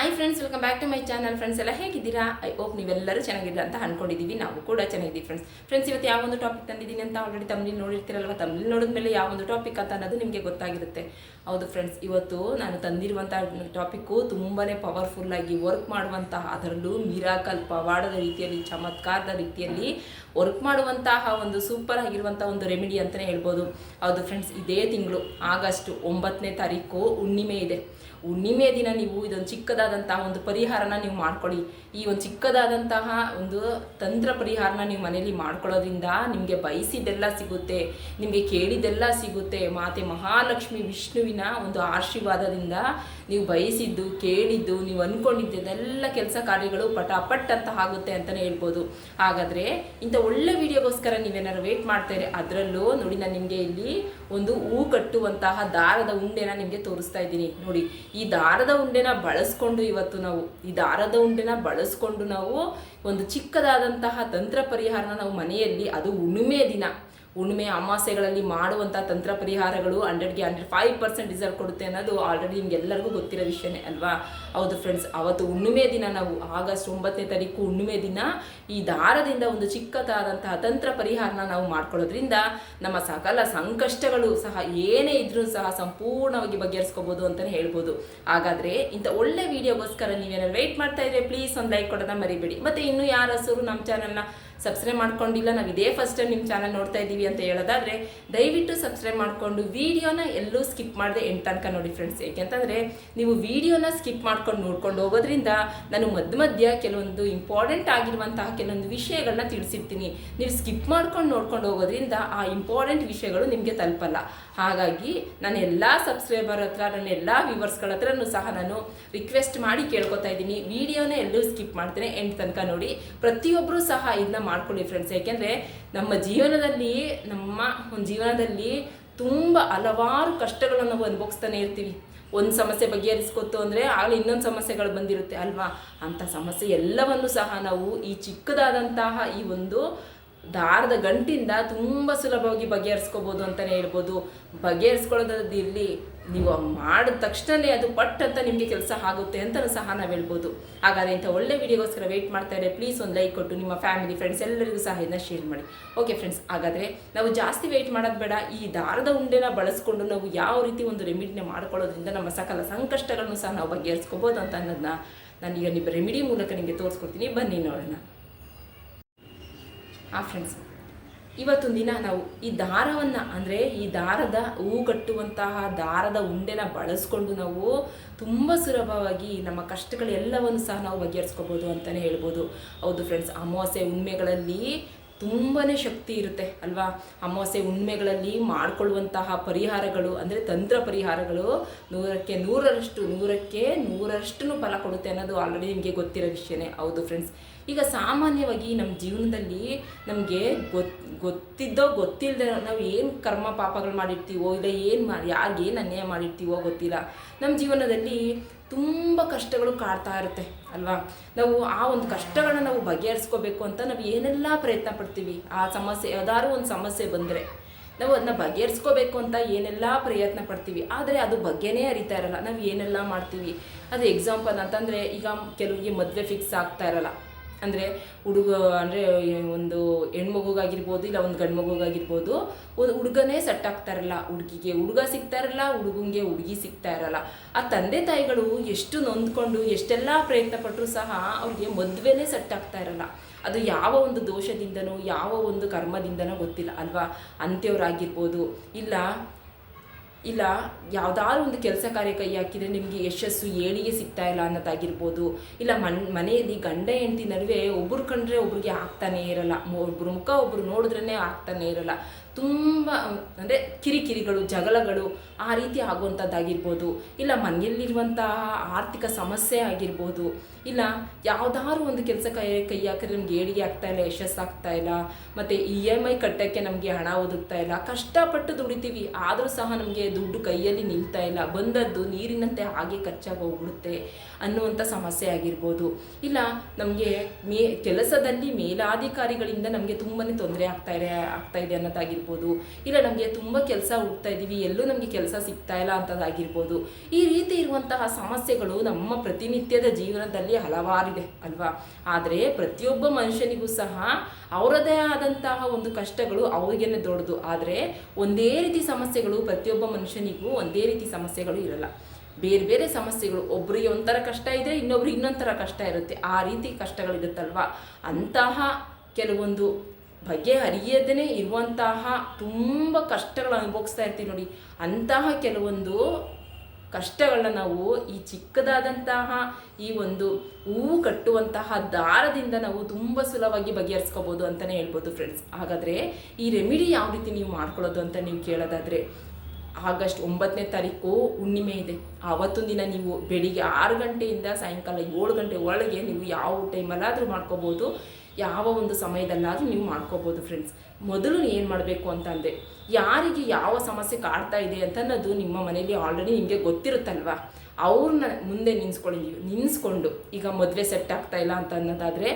Hi friends, welcome back to my channel. Friends ಎಲ್ಲ ಹೇಗಿದ್ದೀರಾ? I hope ನೀವೆಲ್ಲರೂ ಚೆನ್ನಾಗಿದ್ದೀರಾ ಅಂತ ಅಂದ್ಕೊಂಡಿದ್ದೀವಿ. ನಾವು ಕೂಡ ಚೆನ್ನಾಗಿದ್ದೀವಿ ಫ್ರೆಂಡ್ಸ್. ಇವತ್ತು ಯಾವ ಒಂದು ಟಾಪಿಕ್ ತಂದಿದ್ದೀನಿ ಅಂತ ಆಲ್ರೆಡಿ ತಮ್ಮಲ್ಲಿ ನೋಡಿರ್ತೀರಲ್ವ. ತಮ್ಮಲ್ಲಿ ನೋಡಿದ್ಮೇಲೆ ಯಾವ ಒಂದು ಟಾಪಿಕ್ ಅಂತ ಅನ್ನೋದು ನಿಮಗೆ ಗೊತ್ತಾಗಿರುತ್ತೆ. ಹೌದು ಫ್ರೆಂಡ್ಸ್, ಇವತ್ತು ನಾನು ತಂದಿರುವಂಥ ಟಾಪಿಕ್ಕು ತುಂಬಾ ಪವರ್ಫುಲ್ಲಾಗಿ ವರ್ಕ್ ಮಾಡುವಂತಹ, ಅದರಲ್ಲೂ ಮಿರಾಕಲ್ ಪವಾಡದ ರೀತಿಯಲ್ಲಿ, ಚಮತ್ಕಾರದ ರೀತಿಯಲ್ಲಿ ವರ್ಕ್ ಮಾಡುವಂತಹ ಒಂದು ಸೂಪರ್ ಆಗಿರುವಂಥ ಒಂದು ರೆಮಿಡಿ ಅಂತಲೇ ಹೇಳ್ಬೋದು. ಹೌದು ಫ್ರೆಂಡ್ಸ್, ಇದೇ ತಿಂಗಳು ಆಗಸ್ಟ್ 9ನೇ ತಾರೀಕು ಹುಣ್ಣಿಮೆ ಇದೆ. ಹುಣ್ಣಿಮೆ ದಿನ ನೀವು ಇದೊಂದು ಚಿಕ್ಕದಾದಂತಹ ಒಂದು ಪರಿಹಾರನ ನೀವು ಮಾಡ್ಕೊಳ್ಳಿ. ಈ ಒಂದು ಚಿಕ್ಕದಾದಂತಹ ಒಂದು ತಂತ್ರ ಪರಿಹಾರನ ನೀವು ಮನೆಯಲ್ಲಿ ಮಾಡ್ಕೊಳ್ಳೋದ್ರಿಂದ ನಿಮಗೆ ಬಯಸಿದ್ದೆಲ್ಲ ಸಿಗುತ್ತೆ, ನಿಮಗೆ ಕೇಳಿದ್ದೆಲ್ಲ ಸಿಗುತ್ತೆ. ಮಾತೆ ಮಹಾಲಕ್ಷ್ಮಿ ವಿಷ್ಣುವಿನ ಒಂದು ಆಶೀರ್ವಾದದಿಂದ ನೀವು ಬಯಸಿದ್ದು, ಕೇಳಿದ್ದು, ನೀವು ಅಂದ್ಕೊಂಡಿದ್ದೆಲ್ಲ ಕೆಲಸ ಕಾರ್ಯಗಳು ಪಟಾಪಟ್ ಅಂತ ಆಗುತ್ತೆ ಅಂತಲೇ ಹೇಳ್ಬೋದು. ಹಾಗಾದರೆ ಇಂಥ ಒಳ್ಳೆ ವಿಡಿಯೋಗೋಸ್ಕರ ನೀವೇನಾದ್ರು ವೇಟ್ ಮಾಡ್ತಾರೆ. ಅದರಲ್ಲೂ ನೋಡಿ, ನಾನು ನಿಮಗೆ ಇಲ್ಲಿ ಒಂದು ಹೂ ಕಟ್ಟುವಂತಹ ದಾರದ ಉಂಡೆನ ನಿಮಗೆ ತೋರಿಸ್ತಾ ಇದ್ದೀನಿ. ನೋಡಿ, ಈ ದಾರದ ಉಂಡೆನ ಬಳಸ್ಕೊಂಡು ಇವತ್ತು ನಾವು ಒಂದು ಚಿಕ್ಕದಾದಂತಹ ತಂತ್ರ ಪರಿಹಾರನ ನಾವು ಮನೆಯಲ್ಲಿ, ಅದು ಹುಣ್ಣಿಮೆ ದಿನ, ಹುಣ್ಣಿಮೆ ಅಮಾವಾಸ್ಯೆಗಳಲ್ಲಿ ಮಾಡುವಂಥ ತಂತ್ರ ಪರಿಹಾರಗಳು 100ಗೆ 105% ರಿಸಲ್ಟ್ ಕೊಡುತ್ತೆ ಅನ್ನೋದು ಆಲ್ರೆಡಿ ನಿಮ್ಗೆಲ್ಲರಿಗೂ ಗೊತ್ತಿರೋ ವಿಷಯನೇ ಅಲ್ವಾ. ಹೌದು ಫ್ರೆಂಡ್ಸ್, ಅವತ್ತು ಹುಣ್ಣಿಮೆ ದಿನ ನಾವು ಆಗಸ್ಟ್ 9ನೇ ತಾರೀಕು ಹುಣ್ಣಿಮೆ ದಿನ ಈ ದಾರದಿಂದ ಒಂದು ಚಿಕ್ಕದಾದಂತಹ ತಂತ್ರ ಪರಿಹಾರನ ನಾವು ಮಾಡ್ಕೊಳ್ಳೋದ್ರಿಂದ ನಮ್ಮ ಸಕಲ ಸಂಕಷ್ಟಗಳು ಸಹ ಏನೇ ಇದ್ರೂ ಸಹ ಸಂಪೂರ್ಣವಾಗಿ ಬಗೆಹರಿಸ್ಕೋಬೋದು ಅಂತಲೇ ಹೇಳ್ಬೋದು. ಹಾಗಾದರೆ ಇಂಥ ಒಳ್ಳೆ ವಿಡಿಯೋಗೋಸ್ಕರ ನೀವೇನಾದ್ರು ವೆಯ್ಟ್ ಮಾಡ್ತಾ ಇದ್ರೆ ಪ್ಲೀಸ್ ಒಂದು ಲೈಕ್ ಕೊಡೋದನ್ನ ಮರಿಬೇಡಿ. ಮತ್ತು ಇನ್ನೂ ಯಾರು ಹಸರು ನಮ್ಮ ಚಾನಲ್ನ ಸಬ್ಸ್ಕ್ರೈಬ್ ಮಾಡ್ಕೊಂಡಿಲ್ಲ, ನಾವು ಇದೇ ಫಸ್ಟ್ ಟೈಮ್ ನಿಮ್ಮ ಚಾನಲ್ ನೋಡ್ತಾ ಇದ್ದೀವಿ ಅಂತ ಹೇಳೋದಾದರೆ ದಯವಿಟ್ಟು ಸಬ್ಸ್ಕ್ರೈಬ್ ಮಾಡಿಕೊಂಡು ವಿಡಿಯೋನ ಎಲ್ಲೂ ಸ್ಕಿಪ್ ಮಾಡದೆ ಎಂಟು ತನಕ ನೋಡಿ ಫ್ರೆಂಡ್ಸ್. ಏಕೆಂತಂದರೆ ನೀವು ವಿಡಿಯೋನ ಸ್ಕಿಪ್ ಮಾಡ್ಕೊಂಡು ನೋಡ್ಕೊಂಡು ಹೋಗೋದ್ರಿಂದ ನಾನು ಮಧ್ಯ ಕೆಲವೊಂದು ಇಂಪಾರ್ಟೆಂಟ್ ಆಗಿರುವಂತಹ ಕೆಲವೊಂದು ವಿಷಯಗಳನ್ನ ತಿಳಿಸಿರ್ತೀನಿ. ನೀವು ಸ್ಕಿಪ್ ಮಾಡ್ಕೊಂಡು ನೋಡ್ಕೊಂಡು ಹೋಗೋದ್ರಿಂದ ಆ ಇಂಪಾರ್ಟೆಂಟ್ ವಿಷಯಗಳು ನಿಮಗೆ ತಲುಪಲ್ಲ. ಹಾಗಾಗಿ ನಾನು ಎಲ್ಲ ಸಬ್ಸ್ಕ್ರೈಬರ್ ಹತ್ರ, ನನ್ನ ಎಲ್ಲ ವ್ಯೂವರ್ಸ್ಗಳ ಹತ್ರನೂ ಸಹ ನಾನು ರಿಕ್ವೆಸ್ಟ್ ಮಾಡಿ ಕೇಳ್ಕೊತಾ ಇದ್ದೀನಿ, ವಿಡಿಯೋನ ಎಲ್ಲೂ ಸ್ಕಿಪ್ ಮಾಡ್ತೇನೆ, ಎಂಟು ತನಕ ನೋಡಿ. ಪ್ರತಿಯೊಬ್ಬರೂ ಸಹ ಇದನ್ನ ಮಾಡ್ಕೊಳ್ಳಿ ಫ್ರೆಂಡ್ಸ್. ಯಾಕೆಂದರೆ ನಮ್ಮ ಜೀವನದಲ್ಲಿ ತುಂಬ ಹಲವಾರು ಕಷ್ಟಗಳನ್ನು ನಾವು ಅನುಭವಿಸ್ತಾನೆ ಇರ್ತೀವಿ. ಒಂದು ಸಮಸ್ಯೆ ಬಗೆಹರಿಸ್ಕೊತು ಅಂದರೆ ಆಗಲೇ ಇನ್ನೊಂದು ಸಮಸ್ಯೆಗಳು ಬಂದಿರುತ್ತೆ ಅಲ್ವಾ. ಅಂಥ ಸಮಸ್ಯೆ ಎಲ್ಲವನ್ನು ಸಹ ನಾವು ಈ ಚಿಕ್ಕದಾದಂತಹ ಈ ಒಂದು ದಾರದ ಗಂಟಿಂದ ತುಂಬ ಸುಲಭವಾಗಿ ಬಗೆಹರಿಸ್ಕೋಬೋದು ಅಂತಲೇ ಹೇಳ್ಬೋದು. ಬಗೆಹರಿಸ್ಕೊಳ್ಳೋದಿರಲಿ, ನೀವು ಮಾಡಿದ ತಕ್ಷಣವೇ ಅದು ಪಟ್ ಅಂತ ನಿಮಗೆ ಕೆಲಸ ಆಗುತ್ತೆ ಅಂತಲೂ ಸಹ ನಾವು ಹೇಳ್ಬೋದು. ಹಾಗಾದರೆ ಇಂಥ ಒಳ್ಳೆ ವಿಡಿಯೋಗೋಸ್ಕರ ವೆಯ್ಟ್ ಮಾಡ್ತಾ ಇದ್ದಾರೆ. ಪ್ಲೀಸ್ ಒಂದು ಲೈಕ್ ಕೊಟ್ಟು ನಿಮ್ಮ ಫ್ಯಾಮಿಲಿ ಫ್ರೆಂಡ್ಸ್ ಎಲ್ಲರಿಗೂ ಸಹ ಇದನ್ನ ಶೇರ್ ಮಾಡಿ. ಓಕೆ ಫ್ರೆಂಡ್ಸ್, ಹಾಗಾದರೆ ನಾವು ಜಾಸ್ತಿ ವೆಯ್ಟ್ ಮಾಡೋದು ಬೇಡ. ಈ ದಾರದ ಉಂಡೆನ ಬಳಸ್ಕೊಂಡು ನಾವು ಯಾವ ರೀತಿ ಒಂದು ರೆಮಿಡಿನ ಮಾಡ್ಕೊಳ್ಳೋದ್ರಿಂದ ನಮ್ಮ ಸಕಲ ಸಂಕಷ್ಟಗಳನ್ನು ಸಹ ನಾವು ಬಗೆಹರಿಸ್ಕೋಬೋದು ಅಂತ ಅನ್ನೋದನ್ನ ನಾನೀಗ ನಿಮ್ಮ ರೆಮಿಡಿ ಮೂಲಕ ನಿಮಗೆ ತೋರಿಸ್ಕೊಡ್ತೀನಿ. ಬನ್ನಿ ನೋಡೋಣ. ಫ್ರೆಂಡ್ಸ್, ಇವತ್ತೊಂದು ದಿನ ನಾವು ಈ ದಾರವನ್ನು, ಅಂದರೆ ಈ ದಾರದ ಹೂ ಕಟ್ಟುವಂತಹ ದಾರದ ಉಂಡೆನ ಬಳಸ್ಕೊಂಡು ನಾವು ತುಂಬ ಸುಲಭವಾಗಿ ನಮ್ಮ ಕಷ್ಟಗಳೆಲ್ಲವನ್ನು ಸಹ ನಾವು ಬಗೆಹರಿಸ್ಕೋಬೋದು ಅಂತಲೇ ಹೇಳ್ಬೋದು. ಹೌದು ಫ್ರೆಂಡ್ಸ್, ಅಮಾವಾಸ್ಯೆ ಹುಣ್ಣಿಮೆಗಳಲ್ಲಿ ತುಂಬಾ ಶಕ್ತಿ ಇರುತ್ತೆ ಅಲ್ವಾ. ಅಮಾವಾಸ್ಯೆ ಹುಣ್ಣಿಮೆಗಳಲ್ಲಿ ಮಾಡಿಕೊಳ್ಳುವಂತಹ ಪರಿಹಾರಗಳು, ಅಂದರೆ ತಂತ್ರ ಪರಿಹಾರಗಳು 100ಕ್ಕೆ 100% ಫಲ ಕೊಡುತ್ತೆ ಅನ್ನೋದು ಆಲ್ರೆಡಿ ನಿಮಗೆ ಗೊತ್ತಿರೋ ವಿಷಯನೇ. ಹೌದು ಫ್ರೆಂಡ್ಸ್, ಈಗ ಸಾಮಾನ್ಯವಾಗಿ ನಮ್ಮ ಜೀವನದಲ್ಲಿ ನಮಗೆ ಗೊತ್ತಿದ್ದೋ ಗೊತ್ತಿಲ್ಲದೆ ನಾವು ಏನು ಕರ್ಮ ಪಾಪಗಳು ಮಾಡಿರ್ತೀವೋ, ಇಲ್ಲ ಯಾರಿಗೇನು ಅನ್ಯಾಯ ಮಾಡಿರ್ತೀವೋ ಗೊತ್ತಿಲ್ಲ, ನಮ್ಮ ಜೀವನದಲ್ಲಿ ತುಂಬ ಕಷ್ಟಗಳು ಕಾಡ್ತಾ ಇರುತ್ತೆ ಅಲ್ವಾ. ನಾವು ಆ ಒಂದು ಕಷ್ಟಗಳನ್ನ ನಾವು ಬಗೆಹರಿಸ್ಕೋಬೇಕು ಅಂತ ನಾವು ಏನೆಲ್ಲ ಪ್ರಯತ್ನ ಪಡ್ತೀವಿ. ಆ ಸಮಸ್ಯೆ, ಯಾವ್ದಾದ್ರು ಒಂದು ಸಮಸ್ಯೆ ಬಂದರೆ ನಾವು ಅದನ್ನ ಬಗೆಹರಿಸ್ಕೋಬೇಕು ಅಂತ ಏನೆಲ್ಲ ಪ್ರಯತ್ನ ಪಡ್ತೀವಿ. ಆದರೆ ಅದು ಬಗ್ಗೆನೇ ಅರಿತಾ ಇರಲ್ಲ. ನಾವು ಏನೆಲ್ಲ ಮಾಡ್ತೀವಿ. ಅದು ಎಕ್ಸಾಂಪಲ್ ಅಂತಂದರೆ, ಈಗ ಕೆಲವರಿಗೆ ಮದುವೆ ಫಿಕ್ಸ್ ಆಗ್ತಾ ಇರಲ್ಲ. ಅಂದರೆ ಅಂದರೆ ಒಂದು ಹೆಣ್ಮಗುಗಾಗಿರ್ಬೋದು, ಇಲ್ಲ ಒಂದು ಗಂಡು ಮಗುಗಾಗಿರ್ಬೋದು, ಒಂದು ಹುಡುಗನೇ ಸೆಟ್ ಆಗ್ತಾ ಇರಲ್ಲ, ಹುಡುಗಿಗೆ ಹುಡುಗ ಸಿಗ್ತಾ ಇರಲ್ಲ, ಹುಡುಗಂಗೆ ಹುಡುಗಿ ಸಿಗ್ತಾ ಇರಲ್ಲ. ಆ ತಂದೆ ತಾಯಿಗಳು ಎಷ್ಟು ನೊಂದ್ಕೊಂಡು ಎಷ್ಟೆಲ್ಲ ಪ್ರಯತ್ನ ಪಟ್ಟರೂ ಸಹ ಅವ್ರಿಗೆ ಮದುವೆನೇ ಸೆಟ್ ಆಗ್ತಾ ಇರಲ್ಲ. ಅದು ಯಾವ ಒಂದು ದೋಷದಿಂದನೋ ಯಾವ ಒಂದು ಕರ್ಮದಿಂದನೋ ಗೊತ್ತಿಲ್ಲ ಅಲ್ವಾ. ಅಂತ್ಯವರಾಗಿರ್ಬೋದು, ಇಲ್ಲ ಯಾವುದಾದ್ರು ಒಂದು ಕೆಲಸ ಕಾರ್ಯ ಕೈ ಹಾಕಿದರೆ ನಿಮಗೆ ಯಶಸ್ಸು ಏಳಿಗೆ ಸಿಗ್ತಾ ಇಲ್ಲ ಅನ್ನೋದಾಗಿರ್ಬೋದು. ಇಲ್ಲ ಮನೆಯಲ್ಲಿ ಗಂಡ ಹೆಂಡತಿ ನಡುವೆ ಒಬ್ಬರು ಕಂಡ್ರೆ ಒಬ್ರಿಗೆ ಆಗ್ತಾನೇ ಇರಲ್ಲ, ಒಬ್ಬರು ಮುಖ ಒಬ್ಬರು ನೋಡಿದ್ರೇ ಆಗ್ತಾನೆ ಇರಲ್ಲ. ತುಂಬ ಅಂದರೆ ಕಿರಿಕಿರಿಗಳು, ಜಗಳಗಳು ಆ ರೀತಿ ಆಗುವಂಥದ್ದಾಗಿರ್ಬೋದು. ಇಲ್ಲ ಮನೆಯಲ್ಲಿರುವಂತಹ ಆರ್ಥಿಕ ಸಮಸ್ಯೆ ಆಗಿರ್ಬೋದು. ಇಲ್ಲ ಯಾವುದಾದ್ರು ಒಂದು ಕೆಲಸ ಕೈ ಹಾಕಿದ್ರೆ ನಮ್ಗೆ ಏಳಿಗೆ ಆಗ್ತಾ ಇಲ್ಲ, ಯಶಸ್ಸಾಗ್ತಾ ಇಲ್ಲ. ಮತ್ತು EMI ಕಟ್ಟೋಕ್ಕೆ ನಮಗೆ ಹಣ ಒದಗ್ತಾ ಇಲ್ಲ. ಕಷ್ಟಪಟ್ಟು ದುಡಿತೀವಿ, ಆದರೂ ಸಹ ನಮಗೆ ದುಡ್ಡು ಕೈಯಲ್ಲಿ ನಿಲ್ತಾ ಇಲ್ಲ. ಬಂದದ್ದು ನೀರಿನಂತೆ ಹಾಗೆ ಖರ್ಚಾಗಿ ಹೋಗ್ಬಿಡುತ್ತೆ ಅನ್ನುವಂಥ ಸಮಸ್ಯೆ ಆಗಿರ್ಬೋದು. ಇಲ್ಲ ನಮಗೆ ಕೆಲಸದಲ್ಲಿ ಮೇಲಾಧಿಕಾರಿಗಳಿಂದ ನಮಗೆ ತುಂಬಾ ತೊಂದರೆ ಆಗ್ತಾ ಇದೆ ಅನ್ನೋದಾಗಿರ್ಬೋದು. ಅನ್ನೋದಾಗಿರ್ಬೋದು, ಇಲ್ಲ ನಮಗೆ ತುಂಬ ಕೆಲಸ ಹುಡ್ತಾ ಇದ್ದೀವಿ, ಎಲ್ಲೂ ನಮಗೆ ಕೆಲಸ ಸಿಗ್ತಾ ಇಲ್ಲ ಅಂಥದ್ದಾಗಿರ್ಬೋದು. ಈ ರೀತಿ ಇರುವಂತಹ ಸಮಸ್ಯೆಗಳು ನಮ್ಮ ಪ್ರತಿನಿತ್ಯದ ಜೀವನದಲ್ಲಿ ಹಲವಾರಿದೆ ಅಲ್ವಾ. ಆದರೆ ಪ್ರತಿಯೊಬ್ಬ ಮನುಷ್ಯನಿಗೂ ಸಹ ಅವರದೇ ಆದಂತಹ ಒಂದು ಕಷ್ಟಗಳು ಅವ್ರಿಗೇನೆ ದೊಡ್ಡದು. ಆದರೆ ಒಂದೇ ರೀತಿ ಸಮಸ್ಯೆಗಳು ಪ್ರತಿಯೊಬ್ಬ ಮನುಷ್ಯನಿಗೂ ಒಂದೇ ರೀತಿ ಸಮಸ್ಯೆಗಳು ಇರಲ್ಲ. ಬೇರೆ ಬೇರೆ ಸಮಸ್ಯೆಗಳು, ಒಬ್ರಿಗೆ ಒಂಥರ ಕಷ್ಟ ಇದ್ದರೆ ಇನ್ನೊಬ್ರಿಗೆ ಇನ್ನೊಂಥರ ಕಷ್ಟ ಇರುತ್ತೆ. ಆ ರೀತಿ ಕಷ್ಟಗಳಿರುತ್ತಲ್ವ, ಅಂತಹ ಕೆಲವೊಂದು ಬಗೆಹರಿಯದೇ ಇರುವಂತಹ ತುಂಬ ಕಷ್ಟಗಳು ಅನುಭವಿಸ್ತಾ ಇರ್ತೀವಿ ನೋಡಿ. ಅಂತಹ ಕೆಲವೊಂದು ಕಷ್ಟಗಳನ್ನ ನಾವು ಈ ಚಿಕ್ಕದಾದಂತಹ ಈ ಒಂದು ಹೂವು ಕಟ್ಟುವಂತಹ ದಾರದಿಂದ ನಾವು ತುಂಬ ಸುಲಭವಾಗಿ ಬಗೆಹರಿಸ್ಕೋಬೋದು ಅಂತಲೇ ಹೇಳ್ಬೋದು ಫ್ರೆಂಡ್ಸ್. ಹಾಗಾದರೆ ಈ ರೆಮಿಡಿ ಯಾವ ರೀತಿ ನೀವು ಮಾಡ್ಕೊಳ್ಳೋದು ಅಂತ ನೀವು ಕೇಳೋದಾದರೆ, ಆಗಸ್ಟ್ 9ನೇ ತಾರೀಕು ಹುಣ್ಣಿಮೆ ಇದೆ. ಆವತ್ತೊಂದು ದಿನ ನೀವು ಬೆಳಿಗ್ಗೆ 6 ಗಂಟೆಯಿಂದ ಸಾಯಂಕಾಲ 7 ಗಂಟೆ ಒಳಗೆ ನೀವು ಯಾವ ಟೈಮಲ್ಲಾದರೂ ಮಾಡ್ಕೋಬೋದು, ಯಾವ ಒಂದು ಸಮಯದಲ್ಲಾದರೂ ನೀವು ಮಾಡ್ಕೋಬೋದು ಫ್ರೆಂಡ್ಸ್. ಮೊದಲು ಏನು ಮಾಡಬೇಕು ಅಂತಂದರೆ, ಯಾರಿಗೆ ಯಾವ ಸಮಸ್ಯೆ ಕಾಡ್ತಾ ಇದೆ ಅಂತ ಅನ್ನೋದು ನಿಮ್ಮ ಮನೇಲಿ ಆಲ್ರೆಡಿ ನಿಮಗೆ ಗೊತ್ತಿರುತ್ತಲ್ವ, ಅವ್ರನ್ನ ಮುಂದೆ ನಿಲ್ಲಿಸ್ಕೊಂಡು ಈಗ ಮದುವೆ ಸೆಟ್ ಆಗ್ತಾ ಇಲ್ಲ ಅಂತ ಅನ್ನೋದಾದರೆ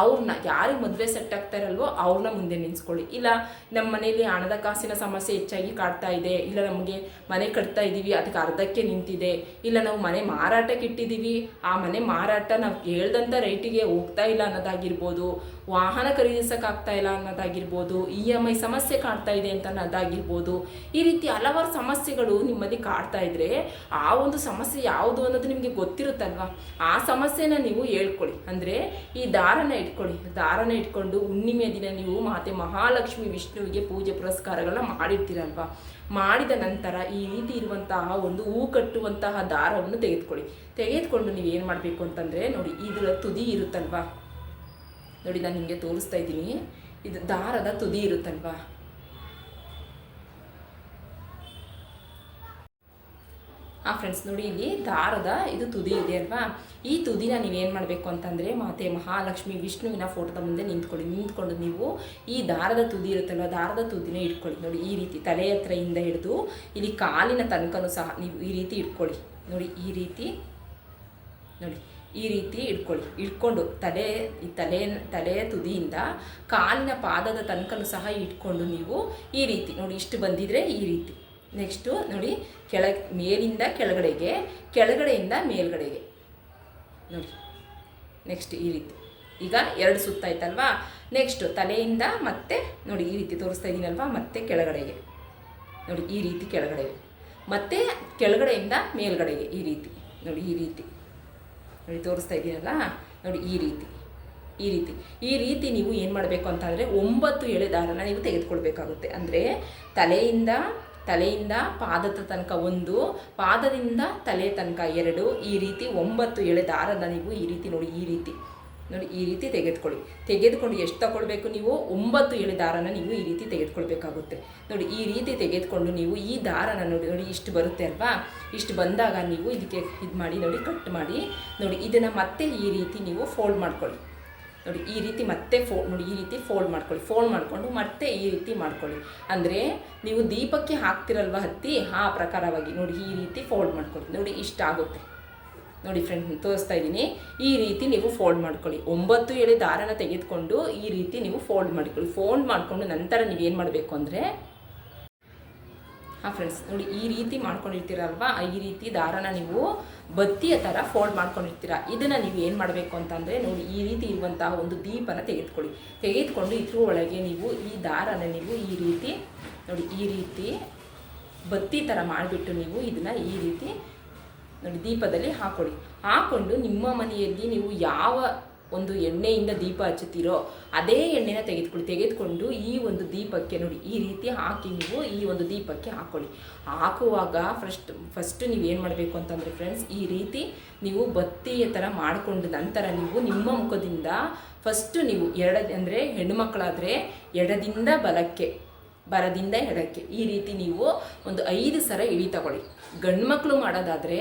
ಅವ್ರನ್ನ, ಯಾರಿಗೆ ಮದುವೆ ಸೆಟ್ ಆಗ್ತಾ ಇರಲ್ವೋ ಅವ್ರನ್ನ ಮುಂದೆ ನಿಲ್ಲಿಸ್ಕೊಳ್ಳಿ. ಇಲ್ಲ ನಮ್ಮ ಮನೇಲಿ ಹಣದ ಕಾಸಿನ ಸಮಸ್ಯೆ ಹೆಚ್ಚಾಗಿ ಕಾಡ್ತಾ ಇದೆ, ಇಲ್ಲ ನಮಗೆ ಮನೆ ಕಟ್ತಾ ಇದ್ದೀವಿ ಅದಕ್ಕೆ ಅರ್ಧಕ್ಕೆ ನಿಂತಿದೆ, ಇಲ್ಲ ನಾವು ಮನೆ ಮಾರಾಟಕ್ಕೆ ಇಟ್ಟಿದ್ದೀವಿ ಆ ಮನೆ ಮಾರಾಟ ನಾವು ಹೇಳ್ದಂಥ ರೇಟಿಗೆ ಹೋಗ್ತಾ ಇಲ್ಲ ಅನ್ನೋದಾಗಿರ್ಬೋದು, ವಾಹನ ಖರೀದಿಸೋಕ್ಕಾಗ್ತಾ ಇಲ್ಲ ಅನ್ನೋದಾಗಿರ್ಬೋದು, EMI ಸಮಸ್ಯೆ ಕಾಡ್ತಾ ಇದೆ ಅಂತ ಅನ್ನೋದಾಗಿರ್ಬೋದು. ಈ ರೀತಿ ಹಲವಾರು ಸಮಸ್ಯೆಗಳು ನಿಮ್ಮಲ್ಲಿ ಕಾಡ್ತಾ ಇದ್ದರೆ ಆ ಒಂದು ಸಮಸ್ಯೆ ಯಾವುದು ಅನ್ನೋದು ನಿಮಗೆ ಗೊತ್ತಿರುತ್ತಲ್ವ, ಆ ಸಮಸ್ಯೆನ ನೀವು ಹೇಳ್ಕೊಳ್ಳಿ. ಅಂದರೆ ಈ ದಾರನ ಇಟ್ಕೊಂಡು ಹುಣ್ಣಿಮೆಯ ದಿನ ನೀವು ಮಾತೆ ಮಹಾಲಕ್ಷ್ಮಿ ವಿಷ್ಣುವಿಗೆ ಪೂಜೆ ಪುರಸ್ಕಾರಗಳನ್ನ ಮಾಡಿರ್ತೀರಲ್ವ, ಮಾಡಿದ ನಂತರ ಈ ರೀತಿ ಇರುವಂತಹ ಒಂದು ಹೂ ಕಟ್ಟುವಂತಹ ದಾರವನ್ನು ತೆಗೆದುಕೊಂಡು ನೀವು ಏನು ಮಾಡಬೇಕು ಅಂತಂದರೆ, ನೋಡಿ ಇದರ ತುದಿ ಇರುತ್ತಲ್ವ, ನೋಡಿ ನಾನು ನಿಮಗೆ ತೋರಿಸ್ತಾ ಇದ್ದೀನಿ, ಇದು ದಾರದ ತುದಿ ಇರುತ್ತಲ್ವ, ಫ್ರೆಂಡ್ಸ್ ನೋಡಿ ಇಲ್ಲಿ ದಾರದ ಇದು ತುದಿ ಇದೆ ಅಲ್ವಾ, ಈ ತುದಿನ ನೀವೇನು ಮಾಡಬೇಕು ಅಂತಂದರೆ ಮಾತೆ ಮಹಾಲಕ್ಷ್ಮಿ ವಿಷ್ಣುವಿನ ಫೋಟೋದ ಮುಂದೆ ನಿಂತ್ಕೊಂಡು ನೀವು ಈ ದಾರದ ತುದಿ ಇರುತ್ತಲ್ವ, ದಾರದ ತುದಿನ ಇಟ್ಕೊಳ್ಳಿ. ನೋಡಿ ಈ ರೀತಿ ತಲೆ ಹತ್ರದಿಂದ ಹಿಡಿದು ಇಲ್ಲಿ ಕಾಲಿನ ತನಕನೂ ಸಹ ನೀವು ಈ ರೀತಿ ಇಟ್ಕೊಳ್ಳಿ. ನೋಡಿ ಈ ರೀತಿ ಇಟ್ಕೊಂಡು ತಲೆಯ ತುದಿಯಿಂದ ಕಾಲಿನ ಪಾದದ ತನಕನೂ ಸಹ ಇಟ್ಕೊಂಡು ನೀವು ಈ ರೀತಿ ನೋಡಿ, ಇಷ್ಟು ಬಂದಿದ್ರೆ ಈ ರೀತಿ. ನೆಕ್ಸ್ಟು ನೋಡಿ ಮೇಲಿಂದ ಕೆಳಗಡೆಯಿಂದ ಮೇಲ್ಗಡೆಗೆ ನೋಡಿ. ನೆಕ್ಸ್ಟ್ ಈ ರೀತಿ ಈಗ 2 ಸುತ್ತಾಯ್ತಲ್ವಾ. ನೆಕ್ಸ್ಟು ತಲೆಯಿಂದ ಮತ್ತೆ ನೋಡಿ ಈ ರೀತಿ ತೋರಿಸ್ತಾ ಇದ್ದೀನಲ್ವಾ, ಮತ್ತೆ ಕೆಳಗಡೆಗೆ ನೋಡಿ ಈ ರೀತಿ ಕೆಳಗಡೆಗೆ, ಮತ್ತೆ ಕೆಳಗಡೆಯಿಂದ ಮೇಲ್ಗಡೆಗೆ ಈ ರೀತಿ ನೋಡಿ, ಈ ರೀತಿ ನೋಡಿ ತೋರಿಸ್ತಾ ಇದ್ದೀನಲ್ಲ, ನೋಡಿ ಈ ರೀತಿ ನೀವು ಏನು ಮಾಡಬೇಕು ಅಂತಂದರೆ 9 ಎಳೆ ದಾರನ ನೀವು ತೆಗೆದುಕೊಳ್ಬೇಕಾಗುತ್ತೆ. ಅಂದರೆ ತಲೆಯಿಂದ ಪಾದದ ತನಕ 1, ಪಾದದಿಂದ ತಲೆ ತನಕ 2, ಈ ರೀತಿ 9 ಎಳೆ ದಾರನ ನೀವು ಈ ರೀತಿ ನೋಡಿ ಈ ರೀತಿ ತೆಗೆದುಕೊಂಡು ಎಷ್ಟು ತಗೊಳ್ಬೇಕು ನೀವು, 9 ಎಳೆ ದಾರನ ನೀವು ಈ ರೀತಿ ತೆಗೆದುಕೊಳ್ಬೇಕಾಗುತ್ತೆ. ನೋಡಿ ಈ ರೀತಿ ತೆಗೆದುಕೊಂಡು ನೀವು ಈ ದಾರನ ನೋಡಿ ಇಷ್ಟು ಬರುತ್ತೆ ಅಲ್ವಾ, ಇಷ್ಟು ಬಂದಾಗ ನೀವು ಇದಕ್ಕೆ ಇದು ಮಾಡಿ ನೋಡಿ, ಕಟ್ ಮಾಡಿ ನೋಡಿ, ಇದನ್ನು ಮತ್ತೆ ಈ ರೀತಿ ನೀವು ಫೋಲ್ಡ್ ಮಾಡ್ಕೊಳ್ಳಿ. ನೋಡಿ ಈ ರೀತಿ ಮತ್ತೆ ಈ ರೀತಿ ಫೋಲ್ಡ್ ಮಾಡಿಕೊಂಡು ಮತ್ತೆ ಈ ರೀತಿ ಮಾಡ್ಕೊಳ್ಳಿ. ಅಂದರೆ ನೀವು ದೀಪಕ್ಕೆ ಹಾಕ್ತಿರಲ್ವ ಹತ್ತಿ, ಆ ಪ್ರಕಾರವಾಗಿ ನೋಡಿ ಈ ರೀತಿ ಫೋಲ್ಡ್ ಮಾಡ್ಕೊಳ್ಳಿ. ನೋಡಿ ಇಷ್ಟ ಆಗುತ್ತೆ ನೋಡಿ ಫ್ರೆಂಡ್, ತೋರಿಸ್ತಾ ಇದ್ದೀನಿ. ಈ ರೀತಿ ನೀವು ಫೋಲ್ಡ್ ಮಾಡ್ಕೊಳ್ಳಿ. 9 ಎಳೆ ದಾರನ ತೆಗೆದುಕೊಂಡು ಈ ರೀತಿ ನೀವು ಫೋಲ್ಡ್ ಮಾಡಿಕೊಂಡು ನಂತರ ನೀವೇನು ಮಾಡಬೇಕು ಅಂದರೆ, ಫ್ರೆಂಡ್ಸ್ ನೋಡಿ ಈ ರೀತಿ ಮಾಡ್ಕೊಂಡಿರ್ತೀರಲ್ವ, ಈ ರೀತಿ ದಾರನ ನೀವು ಬತ್ತಿಯ ಥರ ಫೋಲ್ಡ್ ಮಾಡ್ಕೊಂಡಿರ್ತೀರ. ಇದನ್ನು ನೀವು ಏನು ಮಾಡಬೇಕು ಅಂತಂದರೆ, ನೋಡಿ ಈ ರೀತಿ ಇರುವಂತಹ ಒಂದು ದೀಪನ ತೆಗೆದುಕೊಂಡು ಇದ್ರ ಒಳಗೆ ನೀವು ಈ ದಾರನ ನೀವು ಈ ರೀತಿ ನೋಡಿ ಈ ರೀತಿ ಬತ್ತಿ ಥರ ಮಾಡಿಬಿಟ್ಟು ನೀವು ಇದನ್ನು ಈ ರೀತಿ ನೋಡಿ ದೀಪದಲ್ಲಿ ಹಾಕ್ಕೊಂಡು ನಿಮ್ಮ ಮನೆಯಲ್ಲಿ ನೀವು ಯಾವ ಒಂದು ಎಣ್ಣೆಯಿಂದ ದೀಪ ಹಚ್ಚುತ್ತೀರೋ ಅದೇ ಎಣ್ಣೆನ ತೆಗೆದುಕೊಂಡು ಈ ಒಂದು ದೀಪಕ್ಕೆ ನೋಡಿ ಈ ರೀತಿ ಹಾಕಿ ನೀವು ಈ ಒಂದು ದೀಪಕ್ಕೆ ಹಾಕುವಾಗ ಫಸ್ಟ್ ನೀವು ಏನು ಮಾಡಬೇಕು ಅಂತಂದರೆ ಫ್ರೆಂಡ್ಸ್, ಈ ರೀತಿ ನೀವು ಬತ್ತಿಯ ಥರ ಮಾಡಿಕೊಂಡು ನಂತರ ನೀವು ನಿಮ್ಮ ಮುಖದಿಂದ ಫಸ್ಟು ನೀವು ಅಂದರೆ ಹೆಣ್ಣು ಮಕ್ಕಳಾದರೆ ಎಡದಿಂದ ಬಲಕ್ಕೆ, ಬಲದಿಂದ ಎಡಕ್ಕೆ ಈ ರೀತಿ ನೀವು ಒಂದು 5 ಸಲ ಇಳಿ ತಗೊಳ್ಳಿ. ಗಂಡ್ಮಕ್ಳು ಮಾಡೋದಾದರೆ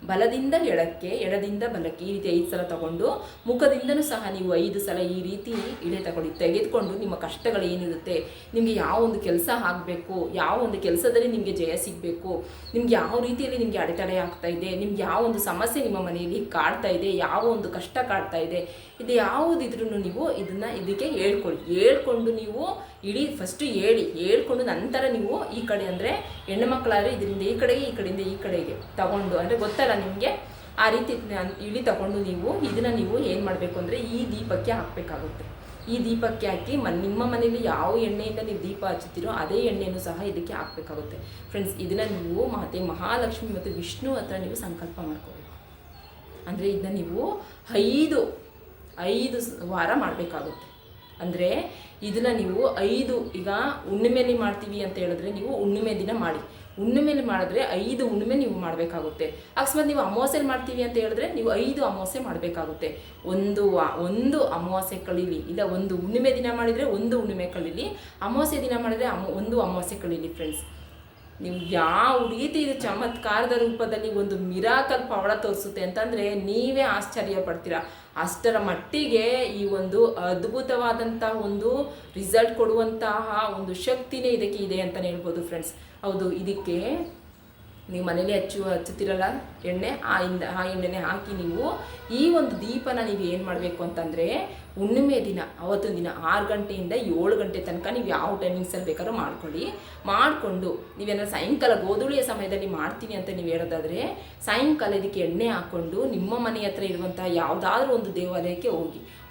ಬಲದಿಂದ ಎಡಕ್ಕೆ, ಎಡದಿಂದ ಬಲಕ್ಕೆ, ಈ ರೀತಿ 5 ಸಲ ತಗೊಂಡು ಮುಖದಿಂದನೂ ಸಹ ನೀವು 5 ಸಲ ಈ ರೀತಿ ಇಳೆ ತೆಗೆದುಕೊಂಡು ನಿಮ್ಮ ಕಷ್ಟಗಳು ಏನಿರುತ್ತೆ, ನಿಮಗೆ ಯಾವ ಒಂದು ಕೆಲಸ ಆಗಬೇಕು, ಯಾವ ಒಂದು ಕೆಲಸದಲ್ಲಿ ನಿಮಗೆ ಜಯ ಸಿಗಬೇಕು, ನಿಮ್ಗೆ ಯಾವ ರೀತಿಯಲ್ಲಿ ನಿಮಗೆ ಅಡೆತಡೆ ಆಗ್ತಾ ಇದೆ, ನಿಮ್ಗೆ ಯಾವ ಒಂದು ಸಮಸ್ಯೆ ನಿಮ್ಮ ಮನೆಯಲ್ಲಿ ಕಾಡ್ತಾ ಇದೆ, ಯಾವ ಒಂದು ಕಷ್ಟ ಕಾಡ್ತಾ ಇದೆ, ಇದು ಯಾವುದಿದ್ರೂ ನೀವು ಇದಕ್ಕೆ ಹೇಳ್ಕೊಂಡು ನೀವು ಇಡೀ ಫಸ್ಟು ಹೇಳ್ಕೊಂಡು ನಂತರ ನೀವು ಈ ಕಡೆ ಅಂದರೆ ಹೆಣ್ಣು ಮಕ್ಕಳಾದರೆ ಇದರಿಂದ ಈ ಕಡೆಗೆ, ಈ ಕಡೆಯಿಂದ ಈ ಕಡೆಗೆ ತಗೊಂಡು, ಅಂದರೆ ಗೊತ್ತಲ್ಲ ನಿಮಗೆ, ಆ ರೀತಿ ಇಳಿ ತಗೊಂಡು ನೀವು ಇದನ್ನು ನೀವು ಏನು ಮಾಡಬೇಕು ಅಂದರೆ ಈ ದೀಪಕ್ಕೆ ಹಾಕಬೇಕಾಗುತ್ತೆ. ಈ ದೀಪಕ್ಕೆ ಹಾಕಿ ನಿಮ್ಮ ಮನೆಯಲ್ಲಿ ಯಾವ ಎಣ್ಣೆಯಿಂದ ನೀವು ದೀಪ ಹಚ್ಚುತ್ತೀರೋ ಅದೇ ಎಣ್ಣೆಯನ್ನು ಸಹ ಇದಕ್ಕೆ ಹಾಕಬೇಕಾಗುತ್ತೆ ಫ್ರೆಂಡ್ಸ್. ಇದನ್ನು ನೀವು ಮಾತೆ ಮಹಾಲಕ್ಷ್ಮಿ ಮತ್ತು ವಿಷ್ಣು ಹತ್ರ ನೀವು ಸಂಕಲ್ಪ ಮಾಡ್ಕೋಬೇಕು. ಅಂದರೆ ಇದನ್ನ ನೀವು 5 ವಾರ ಮಾಡಬೇಕಾಗುತ್ತೆ. ಅಂದರೆ ಇದನ್ನು ನೀವು 5 ಈಗ ಹುಣ್ಣಿಮೆಯಲ್ಲಿ ಮಾಡ್ತೀವಿ ಅಂತ ಹೇಳಿದ್ರೆ ನೀವು ಹುಣ್ಣಿಮೆ ದಿನ ಮಾಡಿ. ಹುಣ್ಣಿಮೆಯಲ್ಲಿ ಮಾಡಿದ್ರೆ 5 ಹುಣ್ಣಿಮೆ ನೀವು ಮಾಡಬೇಕಾಗುತ್ತೆ. ಅಕಸ್ಮಾತ್ ನೀವು ಅಮಾವಾಸ್ಯೆಯಲ್ಲಿ ಮಾಡ್ತೀವಿ ಅಂತ ಹೇಳಿದ್ರೆ ನೀವು 5 ಅಮಾವಾಸ್ಯೆ ಮಾಡಬೇಕಾಗುತ್ತೆ. ಒಂದು ಅಮಾವಾಸ್ಯೆ ಕಳೀಲಿ, ಇಲ್ಲ ಒಂದು ಹುಣ್ಣಿಮೆ ದಿನ ಮಾಡಿದರೆ 1 ಹುಣ್ಣಿಮೆ ಕಳೀಲಿ, ಅಮಾವಾಸ್ಯೆ ದಿನ ಮಾಡಿದರೆ 1 ಅಮಾವಾಸ್ಯೆ ಕಳೀಲಿ ಫ್ರೆಂಡ್ಸ್. ನೀವು ಯಾವ ರೀತಿ ಇದು ಚಮತ್ಕಾರದ ರೂಪದಲ್ಲಿ ಒಂದು ಮಿರಾಕಲ್ ಪವಾಡ ತೋರಿಸುತ್ತೆ ಅಂತಂದರೆ ನೀವೇ ಆಶ್ಚರ್ಯ ಪಡ್ತೀರಾ. ಅಷ್ಟರ ಮಟ್ಟಿಗೆ ಈ ಒಂದು ಅದ್ಭುತವಾದಂಥ ಒಂದು ರಿಸಲ್ಟ್ ಕೊಡುವಂತಹ ಒಂದು ಶಕ್ತಿನೇ ಇದಕ್ಕೆ ಇದೆ ಅಂತಲೇ ಹೇಳ್ಬೋದು ಫ್ರೆಂಡ್ಸ್. ಹೌದು, ಇದಕ್ಕೆ ನೀವು ಮನೇಲಿ ಹಚ್ಚುತ್ತೀರಲ್ಲ ಎಣ್ಣೆ, ಆ ಎಣ್ಣೆನೇ ಹಾಕಿ ನೀವು ಈ ಒಂದು ದೀಪನ ನೀವು ಏನು ಮಾಡಬೇಕು ಅಂತಂದರೆ ಹುಣ್ಣಿಮೆ ದಿನ ಅವತ್ತಿನ ದಿನ 6 ಗಂಟೆಯಿಂದ 7 ಗಂಟೆ ತನಕ ನೀವು ಯಾವ ಟೈಮಿಂಗ್ಸಲ್ಲಿ ಬೇಕಾದ್ರೂ ಮಾಡಿಕೊಂಡು ನೀವೇನಾದ್ರು ಸಾಯಂಕಾಲ ಗೋಧೂಳಿಯ ಸಮಯದಲ್ಲಿ ಮಾಡ್ತೀನಿ ಅಂತ ನೀವು ಹೇಳೋದಾದರೆ ಸಾಯಂಕಾಲ ಇದಕ್ಕೆ ಎಣ್ಣೆ ಹಾಕ್ಕೊಂಡು ನಿಮ್ಮ ಮನೆ ಹತ್ರ ಇರುವಂಥ ಯಾವುದಾದ್ರೂ ಒಂದು ದೇವಾಲಯಕ್ಕೆ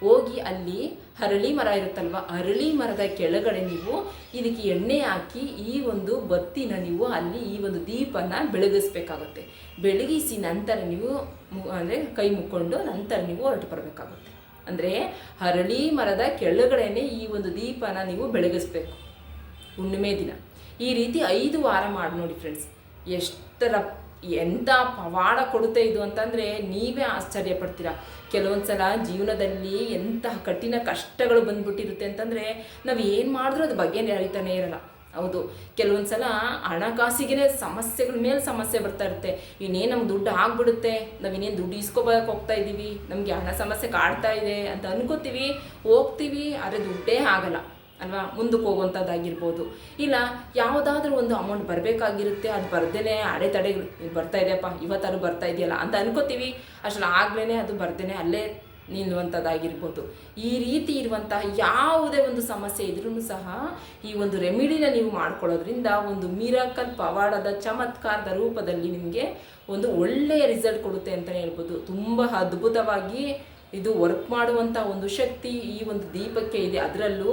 ಹೋಗಿ ಅಲ್ಲಿ ಹರಳಿ ಮರ ಇರುತ್ತಲ್ವ, ಹರಳಿ ಮರದ ಕೆಳಗಡೆ ನೀವು ಇದಕ್ಕೆ ಎಣ್ಣೆ ಹಾಕಿ ಈ ಒಂದು ಬತ್ತಿನ ನೀವು ಅಲ್ಲಿ ಈ ಒಂದು ದೀಪನ ಬೆಳಗಿಸ್ಬೇಕಾಗುತ್ತೆ. ಬೆಳಗಿಸಿ ನಂತರ ನೀವು ಅಂದರೆ ಕೈ ಮುಕ್ಕೊಂಡು ನಂತರ ನೀವು ಹೊರಟು ಬರಬೇಕಾಗುತ್ತೆ. ಅಂದರೆ ಹರಳಿ ಮರದ ಕೆಳಗಡೆನೆ ಈ ಒಂದು ದೀಪನ ನೀವು ಬೆಳಗಿಸ್ಬೇಕು ಹುಣ್ಣಿಮೆ ದಿನ. ಈ ರೀತಿ 5 ವಾರ ಮಾಡಿ ನೋಡಿ ಫ್ರೆಂಡ್ಸ್, ಎಂಥ ಪವಾಡ ಕೊಡುತ್ತೆ ಇದು ಅಂತಂದರೆ ನೀವೇ ಆಶ್ಚರ್ಯ ಪಡ್ತೀರಾ. ಕೆಲವೊಂದು ಸಲ ಜೀವನದಲ್ಲಿ ಎಂತಹ ಕಠಿಣ ಕಷ್ಟಗಳು ಬಂದ್ಬಿಟ್ಟಿರುತ್ತೆ ಅಂತಂದರೆ ನಾವು ಏನು ಮಾಡಿದ್ರೂ ಅದು ಬಗ್ಗೆನೇ ಅರಿತಾನೆ ಇರಲ್ಲ. ಹೌದು, ಕೆಲವೊಂದು ಸಲ ಹಣಕಾಸಿಗೆ ಸಮಸ್ಯೆಗಳ ಮೇಲೆ ಸಮಸ್ಯೆ ಬರ್ತಾ ಇರುತ್ತೆ. ಇನ್ನೇನು ನಮ್ಗೆ ದುಡ್ಡು ಆಗ್ಬಿಡುತ್ತೆ, ನಾವಿನ್ನೇನು ದುಡ್ಡು ಇಸ್ಕೊಬರಕ್ಕೆ ಹೋಗ್ತಾ ಇದ್ದೀವಿ, ನಮಗೆ ಹಣ ಸಮಸ್ಯೆ ಕಾಡ್ತಾ ಇದೆ ಅಂತ ಅನ್ಕೋತೀವಿ, ಹೋಗ್ತೀವಿ, ಆದರೆ ದುಡ್ಡೇ ಆಗಲ್ಲ ಅಲ್ವಾ. ಮುಂದಕ್ಕೆ ಹೋಗುವಂಥದ್ದಾಗಿರ್ಬೋದು, ಇಲ್ಲ ಯಾವುದಾದ್ರೂ ಒಂದು ಅಮೌಂಟ್ ಬರಬೇಕಾಗಿರುತ್ತೆ, ಅದು ಬರ್ದೇನೆ ಅಡೆತಡೆ ಬರ್ತಾ ಇದೆಯಪ್ಪ, ಇವತ್ತಾರು ಬರ್ತಾ ಇದೆಯಲ್ಲ ಅಂತ ಅನ್ಕೋತೀವಿ, ಅಷ್ಟರಲ್ಲಿ ಆಗ್ಲೇ ಅದು ಬರ್ದೇನೆ ಅಲ್ಲೇ ನಿಲ್ಲುವಂಥದ್ದಾಗಿರ್ಬೋದು. ಈ ರೀತಿ ಇರುವಂತಹ ಯಾವುದೇ ಒಂದು ಸಮಸ್ಯೆ ಇದ್ರೂ ಸಹ ಈ ಒಂದು ರೆಮಿಡಿನ ನೀವು ಮಾಡ್ಕೊಳ್ಳೋದ್ರಿಂದ ಒಂದು ಮಿರಾಕಲ್ ಪವಾಡದ ಚಮತ್ಕಾರದ ರೂಪದಲ್ಲಿ ನಿಮಗೆ ಒಂದು ಒಳ್ಳೆಯ ರಿಸಲ್ಟ್ ಕೊಡುತ್ತೆ ಅಂತಲೇ ಹೇಳ್ಬೋದು. ತುಂಬ ಅದ್ಭುತವಾಗಿ ಇದು ವರ್ಕ್ ಮಾಡುವಂಥ ಒಂದು ಶಕ್ತಿ ಈ ಒಂದು ದೀಪಕ್ಕೆ ಇದೆ. ಅದರಲ್ಲೂ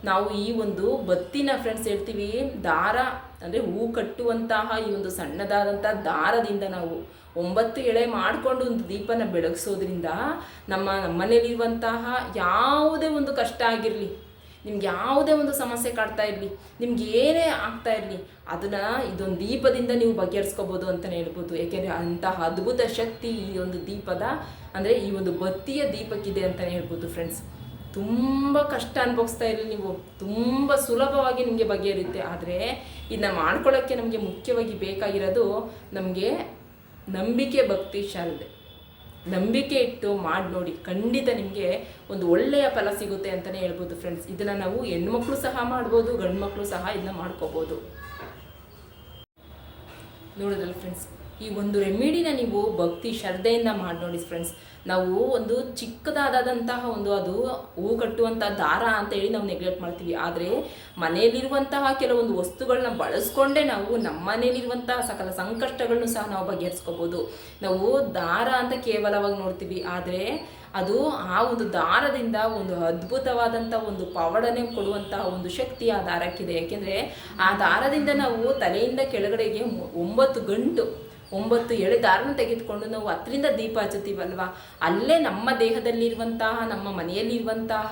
ನಾವು ಈ ಒಂದು ಬತ್ತಿನ ಫ್ರೆಂಡ್ಸ್ ಹೇಳ್ತೀವಿ, ದಾರ ಅಂದರೆ ಹೂ ಕಟ್ಟುವಂತಹ ಈ ಒಂದು ಸಣ್ಣದಾದಂಥ ದಾರದಿಂದ ನಾವು 9 ಎಳೆ ಮಾಡಿಕೊಂಡು ಒಂದು ದೀಪನ ಬೆಳಗಿಸೋದ್ರಿಂದ ನಮ್ಮನೇಲಿರುವಂತಹ ಯಾವುದೇ ಒಂದು ಕಷ್ಟ ಆಗಿರಲಿ, ನಿಮ್ಗೆ ಯಾವುದೇ ಒಂದು ಸಮಸ್ಯೆ ಕಾಡ್ತಾ ಇರಲಿ, ನಿಮ್ಗೆ ಏನೇ ಆಗ್ತಾ ಇರಲಿ, ಅದನ್ನು ಇದೊಂದು ದೀಪದಿಂದ ನೀವು ಬಗೆಹರಿಸ್ಕೋಬೋದು ಅಂತಲೇ ಹೇಳ್ಬೋದು. ಏಕೆಂದರೆ ಅಂತಹ ಅದ್ಭುತ ಶಕ್ತಿ ಈ ಒಂದು ದೀಪದ ಅಂದರೆ ಈ ಒಂದು ಬತ್ತಿಯ ದೀಪಕ್ಕಿದೆ ಅಂತಲೇ ಹೇಳ್ಬೋದು ಫ್ರೆಂಡ್ಸ್. ತುಂಬ ಕಷ್ಟ ಅನುಭವಿಸ್ತಾ ಇರಲಿ ನೀವು, ತುಂಬ ಸುಲಭವಾಗಿ ನಿಮಗೆ ಬಗೆಹರಿಯುತ್ತೆ. ಆದರೆ ಇದನ್ನ ಮಾಡ್ಕೊಳ್ಳೋಕ್ಕೆ ನಮಗೆ ಮುಖ್ಯವಾಗಿ ಬೇಕಾಗಿರೋದು ನಮಗೆ ನಂಬಿಕೆ, ಭಕ್ತಿ, ಶ್ರದ್ಧೆ. ನಂಬಿಕೆ ಇಟ್ಟು ಮಾಡಿ ನೋಡಿ, ಖಂಡಿತ ನಿಮಗೆ ಒಂದು ಒಳ್ಳೆಯ ಫಲ ಸಿಗುತ್ತೆ ಅಂತಲೇ ಹೇಳ್ಬೋದು ಫ್ರೆಂಡ್ಸ್. ಇದನ್ನು ನಾವು ಹೆಣ್ಮಕ್ಳು ಸಹ ಮಾಡ್ಬೋದು, ಗಂಡು ಮಕ್ಕಳು ಸಹ ಇದನ್ನ ಮಾಡ್ಕೋಬೋದು. ನೋಡಿದ್ರಲ್ಲ ಫ್ರೆಂಡ್ಸ್, ಈ ಒಂದು ರೆಮಿಡಿನ ನೀವು ಭಕ್ತಿ ಶ್ರದ್ಧೆಯಿಂದ ಮಾಡಿ ನೋಡಿ ಫ್ರೆಂಡ್ಸ್. ನಾವು ಒಂದು ಚಿಕ್ಕದಾದಂತಹ ಒಂದು ಅದು ಹೂ ಕಟ್ಟುವಂಥ ದಾರ ಅಂತ ಹೇಳಿ ನಾವು ನೆಗ್ಲೆಕ್ಟ್ ಮಾಡ್ತೀವಿ. ಆದರೆ ಮನೆಯಲ್ಲಿರುವಂತಹ ಕೆಲವೊಂದು ವಸ್ತುಗಳನ್ನ ಬಳಸ್ಕೊಂಡೇ ನಾವು ನಮ್ಮ ಮನೆಯಲ್ಲಿರುವಂತಹ ಸಕಲ ಸಂಕಷ್ಟಗಳನ್ನು ಸಹ ನಾವು ಬಗೆಹರಿಸ್ಕೋಬೋದು. ನಾವು ದಾರ ಅಂತ ಕೇವಲವಾಗಿ ನೋಡ್ತೀವಿ, ಆದರೆ ಅದು ಆ ಒಂದು ದಾರದಿಂದ ಒಂದು ಅದ್ಭುತವಾದಂಥ ಒಂದು ಪವಾಡನೆ ಕೊಡುವಂತಹ ಒಂದು ಶಕ್ತಿ ಆ ದಾರಕ್ಕಿದೆ. ಯಾಕೆಂದರೆ ಆ ದಾರದಿಂದ ನಾವು ತಲೆಯಿಂದ ಕೆಳಗಡೆಗೆ 9 ಎಳೆ ದಾರನ ತೆಗೆದುಕೊಂಡು ನಾವು ಅದರಿಂದ ದೀಪ ಹಚ್ಚುತ್ತೀವಲ್ವ, ಅಲ್ಲೇ ನಮ್ಮ ದೇಹದಲ್ಲಿರುವಂತಹ ನಮ್ಮ ಮನೆಯಲ್ಲಿರುವಂತಹ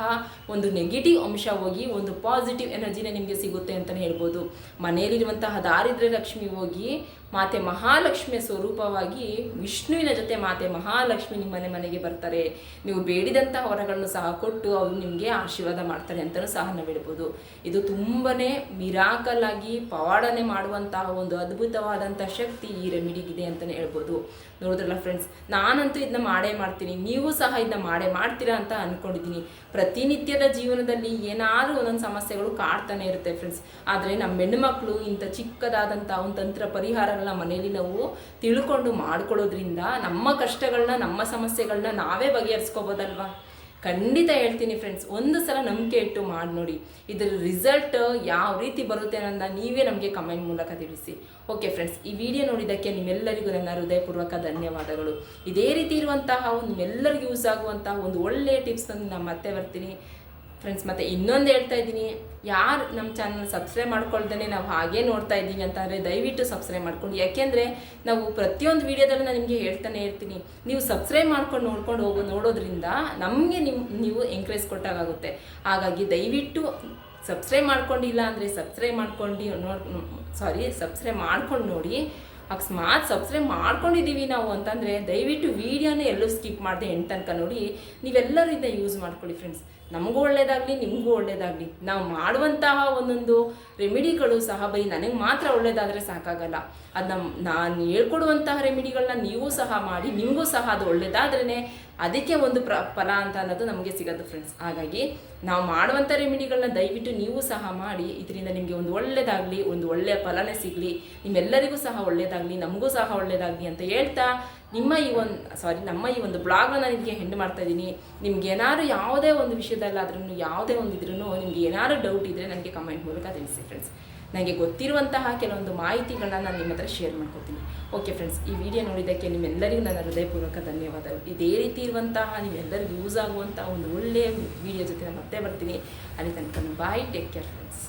ಒಂದು ನೆಗೆಟಿವ್ ಅಂಶ ಹೋಗಿ ಒಂದು ಪಾಸಿಟಿವ್ ಎನರ್ಜಿನೇ ನಿಮಗೆ ಸಿಗುತ್ತೆ ಅಂತಲೇ ಹೇಳ್ಬೋದು. ಮನೆಯಲ್ಲಿರುವಂತಹ ದಾರಿದ್ರ್ಯ ಲಕ್ಷ್ಮಿ ಹೋಗಿ ಮಾತೆ ಮಹಾಲಕ್ಷ್ಮಿಯ ಸ್ವರೂಪವಾಗಿ ವಿಷ್ಣುವಿನ ಜೊತೆ ಮಾತೆ ಮಹಾಲಕ್ಷ್ಮಿ ನಿಮ್ಮ ಮನೆಗೆ ಬರ್ತಾರೆ. ನೀವು ಬೇಡಿದಂತಹ ವರಗಳನ್ನು ಸಹ ಕೊಟ್ಟು ಅವರು ನಿಮಗೆ ಆಶೀರ್ವಾದ ಮಾಡ್ತಾರೆ ಅಂತಲೂ ಸಹ ನಾವು ಹೇಳ್ಬೋದು. ಇದು ತುಂಬಾ ಮಿರಾಕಲ್ ಆಗಿ ಪವಾಡನೆ ಮಾಡುವಂತಹ ಒಂದು ಅದ್ಭುತವಾದಂಥ ಶಕ್ತಿ ಈ ರೆಮಿಡಿಗಿದೆ ಅಂತಲೇ ಹೇಳ್ಬೋದು. ನೋಡಿದ್ರಲ್ಲ ಫ್ರೆಂಡ್ಸ್, ನಾನಂತೂ ಇದನ್ನ ಮಾಡ್ತೀನಿ, ನೀವು ಸಹ ಇದನ್ನ ಮಾಡ್ತೀರಾ ಅಂತ ಅಂದ್ಕೊಂಡಿದ್ದೀನಿ. ಪ್ರತಿನಿತ್ಯದ ಜೀವನದಲ್ಲಿ ಏನಾದರೂ ಒಂದೊಂದು ಸಮಸ್ಯೆಗಳು ಕಾಡ್ತಾನೆ ಇರುತ್ತೆ ಫ್ರೆಂಡ್ಸ್. ಆದರೆ ನಮ್ಮ ಹೆಣ್ಣುಮಕ್ಕಳು ಇಂಥ ಚಿಕ್ಕದಾದಂಥ ಒಂದು ತಂತ್ರ ಪರಿಹಾರಗಳನ್ನ ಮನೆಯಲ್ಲಿ ನಾವು ತಿಳ್ಕೊಂಡು ಮಾಡ್ಕೊಳ್ಳೋದ್ರಿಂದ ನಮ್ಮ ಕಷ್ಟಗಳನ್ನ ನಮ್ಮ ಸಮಸ್ಯೆಗಳನ್ನ ನಾವೇ ಬಗೆಹರಿಸ್ಕೋಬೋದಲ್ವಾ. ಖಂಡಿತ ಹೇಳ್ತೀನಿ ಫ್ರೆಂಡ್ಸ್, ಒಂದು ಸಲ ನಂಬಿಕೆ ಇಟ್ಟು ಮಾಡಿ ನೋಡಿ. ಇದರ ರಿಸಲ್ಟ್ ಯಾವ ರೀತಿ ಬರುತ್ತೆ ಅನ್ನೋದನ್ನ ನೀವೇ ನಮಗೆ ಕಮೆಂಟ್ ಮೂಲಕ ತಿಳಿಸಿ. ಓಕೆ ಫ್ರೆಂಡ್ಸ್, ಈ ವಿಡಿಯೋ ನೋಡಿದ್ದಕ್ಕೆ ನಿಮ್ಮೆಲ್ಲರಿಗೂ ನನ್ನ ಹೃದಯಪೂರ್ವಕ ಧನ್ಯವಾದಗಳು. ಇದೇ ರೀತಿ ಇರುವಂತಹ ನಿಮ್ಮೆಲ್ಲರಿಗೂ ಯೂಸ್ ಆಗುವಂತಹ ಒಂದು ಒಳ್ಳೆಯ ಟಿಪ್ಸ್ ನಾನು ಮತ್ತೆ ಬರ್ತೀನಿ ಫ್ರೆಂಡ್ಸ್. ಮತ್ತು ಇನ್ನೊಂದು ಹೇಳ್ತಾ ಇದ್ದೀನಿ, ಯಾರು ನಮ್ಮ ಚಾನಲ್ ಸಬ್ಸ್ಕ್ರೈಬ್ ಮಾಡ್ಕೊಳ್ದೇ ನಾವು ಹಾಗೇ ನೋಡ್ತಾ ಇದ್ದೀವಿ ಅಂತಂದರೆ ದಯವಿಟ್ಟು ಸಬ್ಸ್ಕ್ರೈಬ್ ಮಾಡ್ಕೊಂಡು. ಯಾಕೆಂದರೆ ನಾವು ಪ್ರತಿಯೊಂದು ವೀಡಿಯೋದಲ್ಲೂ ನಾನು ನಿಮಗೆ ಹೇಳ್ತಾನೆ ಇರ್ತೀನಿ, ನೀವು ಸಬ್ಸ್ಕ್ರೈಬ್ ಮಾಡ್ಕೊಂಡು ನೋಡೋದ್ರಿಂದ ನಮಗೆ ನೀವು ಎಂಕರೇಜ್ ಕೊಟ್ಟಾಗುತ್ತೆ. ಹಾಗಾಗಿ ದಯವಿಟ್ಟು ಸಬ್ಸ್ಕ್ರೈಬ್ ಮಾಡ್ಕೊಂಡಿಲ್ಲ ಅಂದರೆ ಸಬ್ಸ್ಕ್ರೈಬ್ ಮಾಡ್ಕೊಂಡು ನೋಡಿ. ಅಕಸ್ಮಾತ್ ಸಬ್ಸ್ಕ್ರೈಬ್ ಮಾಡ್ಕೊಂಡಿದ್ದೀವಿ ನಾವು ಅಂತಂದರೆ ದಯವಿಟ್ಟು ವೀಡಿಯೋನೇ ಎಲ್ಲೂ ಸ್ಕಿಪ್ ಮಾಡದೆ ಎಂಟು ತನಕ ನೋಡಿ. ನೀವೆಲ್ಲರೂ ಇದನ್ನ ಯೂಸ್ ಮಾಡ್ಕೊಳ್ಳಿ ಫ್ರೆಂಡ್ಸ್. ನಮಗೂ ಒಳ್ಳೆಯದಾಗಲಿ, ನಿಮಗೂ ಒಳ್ಳೆಯದಾಗಲಿ. ನಾವು ಮಾಡುವಂತಹ ಒಂದೊಂದು ರೆಮಿಡಿಗಳು ಸಹ ಬರೀ ನನಗೆ ಮಾತ್ರ ಒಳ್ಳೆಯದಾದರೆ ಸಾಕಾಗಲ್ಲ. ಅದು ನಾನು ಹೇಳ್ಕೊಡುವಂತಹ ರೆಮಿಡಿಗಳನ್ನ ನೀವು ಸಹ ಮಾಡಿ, ನಿಮಗೂ ಸಹ ಅದು ಒಳ್ಳೆಯದಾದ್ರೇ ಅದಕ್ಕೆ ಒಂದು ಫಲ ಅಂತ ಅನ್ನೋದು ನಮಗೆ ಸಿಗೋದು ಫ್ರೆಂಡ್ಸ್. ಹಾಗಾಗಿ ನಾವು ಮಾಡುವಂಥ ರೆಮಿಡಿಗಳನ್ನ ದಯವಿಟ್ಟು ನೀವು ಸಹ ಮಾಡಿ. ಇದರಿಂದ ನಿಮಗೆ ಒಂದು ಒಳ್ಳೆಯದಾಗಲಿ, ಒಂದು ಒಳ್ಳೆಯ ಫಲನೇ ಸಿಗಲಿ, ನಿಮ್ಮೆಲ್ಲರಿಗೂ ಸಹ ಒಳ್ಳೆಯದಾಗಲಿ, ನಮಗೂ ಸಹ ಒಳ್ಳೆಯದಾಗಲಿ ಅಂತ ಹೇಳ್ತಾ ನಮ್ಮ ಈ ಒಂದು ಬ್ಲಾಗ್ನ ನಾನು ನಿಮಗೆ ಹೆಂಡ್ ಮಾಡ್ತಾ ಇದ್ದೀನಿ. ನಿಮ್ಗೆ ಏನಾದ್ರು ಯಾವುದೇ ಒಂದು ವಿಷಯದಲ್ಲಾದ್ರೂ ಯಾವುದೇ ಒಂದು ಇದ್ರೂ ನಿಮ್ಗೆ ಏನಾದ್ರು ಡೌಟ್ ಇದ್ದರೆ ನನಗೆ ಕಮೆಂಟ್ ಮೂಲಕ ತಿಳಿಸಿ ಫ್ರೆಂಡ್ಸ್. ನನಗೆ ಗೊತ್ತಿರುವಂತಹ ಕೆಲವೊಂದು ಮಾಹಿತಿಗಳನ್ನ ನಾನು ನಿಮ್ಮ ಹತ್ರ ಶೇರ್ ಮಾಡ್ಕೊತೀನಿ. ಓಕೆ ಫ್ರೆಂಡ್ಸ್, ಈ ವಿಡಿಯೋ ನೋಡಿದ್ದಕ್ಕೆ ನಿಮ್ಮೆಲ್ಲರಿಗೂ ನನ್ನ ಹೃದಯಪೂರ್ವಕ ಧನ್ಯವಾದಗಳು. ಇದೇ ರೀತಿ ಇರುವಂತಹ ನಿಮ್ಮೆಲ್ಲರಿಗೂ ಯೂಸ್ ಆಗುವಂಥ ಒಂದು ಒಳ್ಳೆಯ ವಿಡಿಯೋ ಜೊತೆ ನಾನು ಮತ್ತೆ ಬರ್ತೀನಿ. ಅಲ್ಲಿ ತನಕ ಬಾಯ್, ಟೇಕ್ ಕೇರ್ ಫ್ರೆಂಡ್ಸ್.